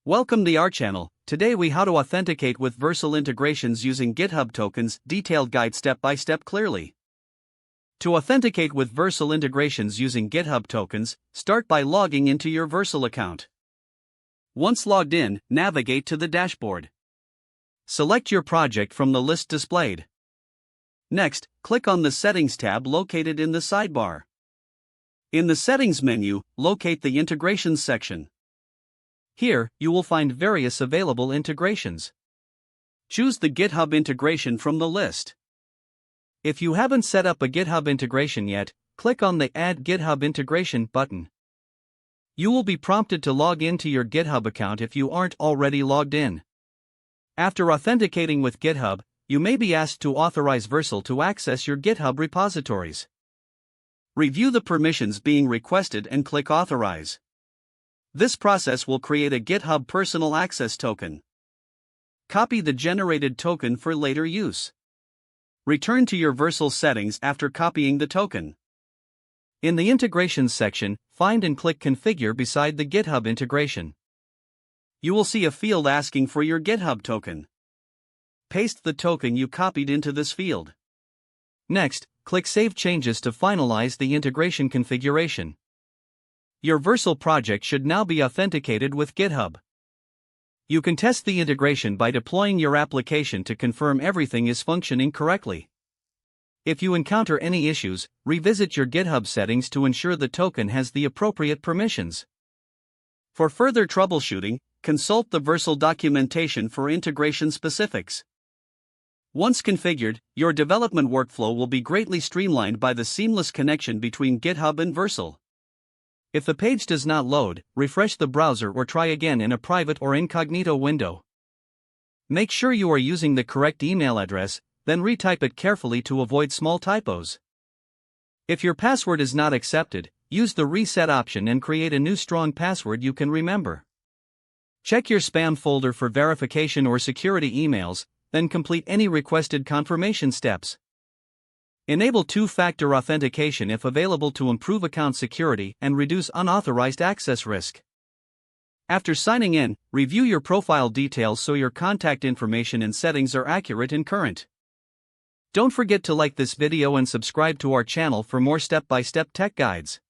Welcome to our channel. Today we how to authenticate with Vercel integrations using GitHub tokens, detailed guide step by step clearly. To authenticate with Vercel integrations using GitHub tokens, start by logging into your Vercel account. Once logged in, navigate to the dashboard. Select your project from the list displayed. Next, click on the Settings tab located in the sidebar. In the Settings menu, locate the Integrations section. Here, you will find various available integrations. Choose the GitHub integration from the list. If you haven't set up a GitHub integration yet, click on the Add GitHub Integration button. You will be prompted to log into your GitHub account if you aren't already logged in. After authenticating with GitHub, you may be asked to authorize Vercel to access your GitHub repositories. Review the permissions being requested and click Authorize. This process will create a GitHub Personal Access token. Copy the generated token for later use. Return to your Vercel settings after copying the token. In the Integrations section, find and click Configure beside the GitHub integration. You will see a field asking for your GitHub token. Paste the token you copied into this field. Next, click Save Changes to finalize the integration configuration. Your Vercel project should now be authenticated with GitHub. You can test the integration by deploying your application to confirm everything is functioning correctly. If you encounter any issues, revisit your GitHub settings to ensure the token has the appropriate permissions. For further troubleshooting, consult the Vercel documentation for integration specifics. Once configured, your development workflow will be greatly streamlined by the seamless connection between GitHub and Vercel. If the page does not load, refresh the browser or try again in a private or incognito window. Make sure you are using the correct email address, then retype it carefully to avoid small typos. If your password is not accepted, use the reset option and create a new strong password you can remember. Check your spam folder for verification or security emails, then complete any requested confirmation steps. Enable two-factor authentication if available to improve account security and reduce unauthorized access risk. After signing in, review your profile details so your contact information and settings are accurate and current. Don't forget to like this video and subscribe to our channel for more step-by-step tech guides.